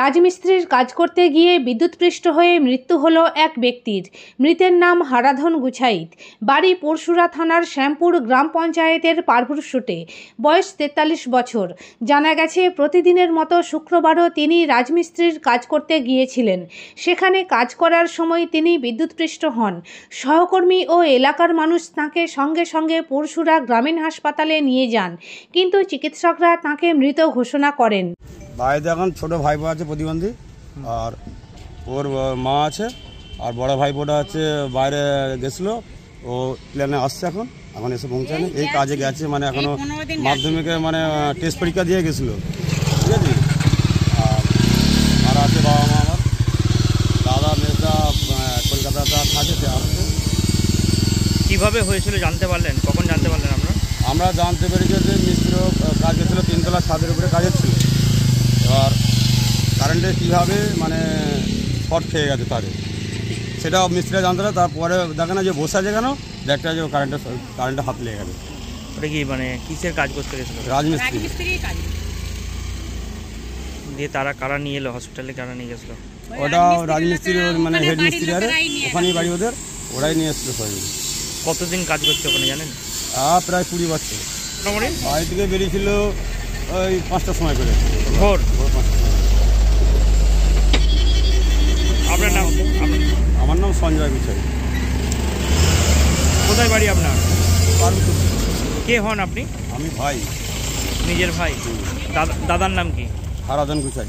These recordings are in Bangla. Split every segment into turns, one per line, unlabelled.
রাজমিস্ত্রির কাজ করতে গিয়ে বিদ্যুৎপৃষ্ট হয়ে মৃত্যু হলো এক ব্যক্তির। মৃতের নাম হারাধন গুছাইত, বাড়ি পরশুরা থানার শ্যামপুর গ্রাম পঞ্চায়েতের পারভুরসুটে, বয়স 43 বছর। জানা গেছে, প্রতিদিনের মতো শুক্রবারও তিনি রাজমিস্ত্রির কাজ করতে গিয়েছিলেন। সেখানে কাজ করার সময় তিনি বিদ্যুৎপৃষ্ট হন। সহকর্মী ও এলাকার মানুষ তাঁকে সঙ্গে সঙ্গে পরশুরা গ্রামীণ হাসপাতালে নিয়ে যান, কিন্তু চিকিৎসকরা তাঁকে মৃত ঘোষণা করেন।
বাড়িতে এখন ছোটো ভাইপো আছে প্রতিবন্ধী, আর ওর মা আছে, আর বড় ভাইপোটা হচ্ছে বাইরে গেছিলো, ও প্লেনে আসছে এখন এসে পৌঁছায়নি। এই কাজে গেছে, মানে এখনও মাধ্যমিকে মানে টেস্ট পরীক্ষা দিয়ে গেছিলো, ঠিক আছে। আর আছে বাবা মা, আমার দাদা মেয়েটা কলকাতাতে থাকে, সে আসছে।
কীভাবে হয়েছিল জানতে পারলেন? কখন জানতে পারলেন আপনারা? আমরা
জানতে পেরেছি যে মিস্ত্রি কাজ গেছিলো, 3 তলা ছাদের উপরে কাজের ছিল। এবার কারেন্টে কীভাবে মানে শর্ট খেয়ে গেছে তারে, সেটাও মিস্ত্রিরা জানতে না। তারপরে দেখে না যে বসে আছে কেন, দেখতে যে কারেন্টে হাত লেগে গেছে।
ওটা কি মানে কিসের কাজ করতে গেছিলো?
রাজমিস্ত্রি।
দিয়ে তারা কারা নিয়ে এলো হসপিটালে? কারা নিয়ে গেছিলো?
ওটা রাজমিস্ত্রি, মানে হেড মিস্ত্রি আরে ওখানেই বাড়ি ওদের, ওরাই নিয়ে এসেছিলো সবাই।
কতদিন কাজ করছে ওখানে জানেন?
প্রায় 20 বছর। বাড়ি থেকে বেরিয়েছিল ওই 5টার সময় করে,
ভোর
5টার সময়।
আপনার নাম?
আমার নাম সঞ্জয় গুছাই।
কোথায় বাড়ি আপনার? কে হন আপনি?
আমি ভাই।
নিজের ভাই? দাদার নাম কি?
হারাধন গুছাই।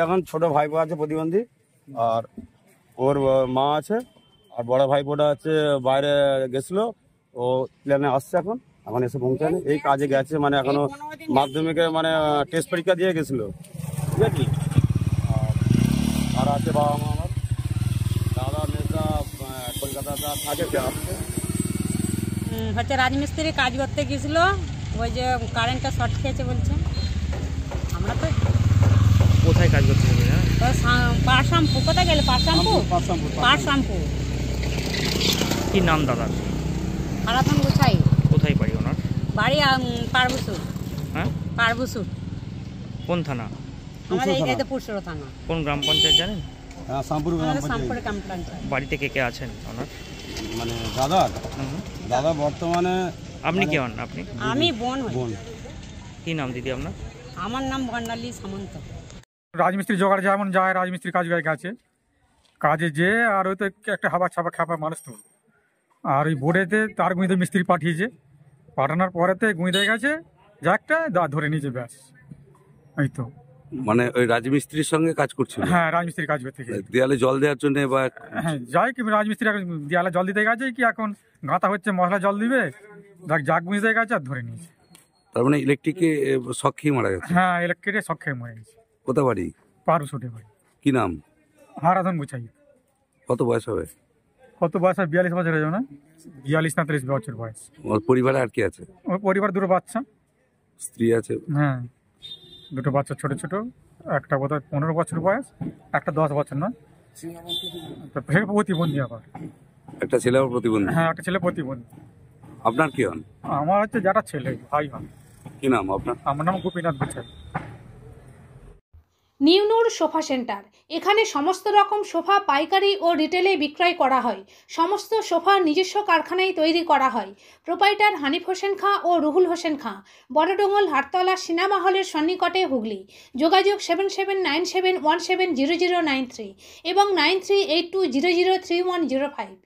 এখন ছোট ভাইপো আছে প্রতিবন্ধী, আর ওর মা আছে, আর বড় ভাইপোটা হচ্ছে বাইরে গেছিলো, ও প্লেনে আসছে এখন এসে পৌঁছায়নি। এই কাজে গেছে, মানে এখনও মাধ্যমিকে মানে টেস্ট পরীক্ষা দিয়ে গেছিলো, ঠিক আছে। আর আছে বাবা মা, আমার দাদা মেয়েটা কলকাতাতে থাকে, সে আসছে।
হচ্ছে রাজমিস্ত্রি কাজ করতে গেছিলো, ওই যে কারেন্টটা শর্ট খেয়েছে বলছে। আমরা তো
কোথায় কাজ করতে গেলে?
পারশামপুর। কোথায় গেলে? পারশামপুর।
কি নাম দাদার?
হারাধন গুছাই।
কোথায় বাড়ি ওনার?
বাড়ি পারভুরসুট।
হ্যাঁ,
পারভুরসুট।
কোন থানা?
আমাদের এইটাতে পরশুরা থানা।
কোন গ্রাম পঞ্চায়েত জানেন?
হ্যাঁ, শ্যামপুর গ্রাম
পঞ্চায়েত।
বাড়িতে কে কে আছেন ওনার?
মানে দাদা বর্তমানে।
আপনি কে হন? আপনি?
আমি বোন।
কি নাম দিদি আপনার?
আমার নাম বর্ণালী সামন্ত।
রাজমিস্ত্রি জোগাড় যেমন যায়, রাজমিস্ত্রি কাজ গেছে কাজে যে, আর ওই তো একটা হাবা ছাপা খাপা মানুষ তো, আর ওই বোর্ডেতে তার গুঁড়িতে মিস্ত্রি পাঠিয়েছে, পাঠানোর পরেতে গুঁড়িতে গেছে, যা একটা ধরে নিয়েছে, ব্যাস। এই তো
মানে ওই রাজমিস্ত্রির সঙ্গে কাজ করছিল?
হ্যাঁ, রাজমিস্ত্রি কাজ করতে গেছে
দেয়ালে জল দেওয়ার জন্য, বা
হ্যাঁ যাই কি রাজমিস্ত্রি দেয়ালে জল দিতে গেছে, কি এখন গাঁথা হচ্ছে, মশলা জল দিবে, জাগ গুঁড়িতে গেছে আর ধরে নিয়েছে।
তার মানে ইলেকট্রিকে শক খেয়ে মারা গেছে?
হ্যাঁ, ইলেকট্রিকে শক খেয়ে মারা গেছে।
কোথা বাড়ি?
পারভুরসুটে বাড়ি।
কি নাম?
হারাধন গুছাই।
কত বয়স হবে?
কত বয়স? 42 বছর হয়ে যাবে না? 42-43 বছর বয়স।
ওর পরিবারে আর কি আছে?
ওর পরিবার 2 বাচ্চা,
স্ত্রী আছে?
হ্যাঁ, 2 বাচ্চা, ছোট ছোট। একটা বোধহয় 15 বছর বয়স, একটা 10 বছর না, প্রতিবন্ধী আবার।
একটা ছেলে প্রতিবন্ধী?
হ্যাঁ, একটা ছেলে প্রতিবন্ধী।
আপনার কি হন?
আমার হচ্ছে যারা ছেলে, ভাই হন।
কি নাম আপনার?
আমার নাম গোপীনাথ গুছাই।
নিউ নূর সোফা সেন্টার, এখানে সমস্ত রকম সোফা পাইকারি ও রিটেলে বিক্রয় করা হয়। সমস্ত সোফা নিজস্ব কারখানায় তৈরি করা হয়। প্রোপাইটার হানিফ হোসেন খাঁ ও রুহুল হোসেন খাঁ, বড়ডোঙ্গল হাটতলা সিনেমা হলের সন্নিকটে, হুগলি। যোগাযোগ 7797170093 এবং 9382003105।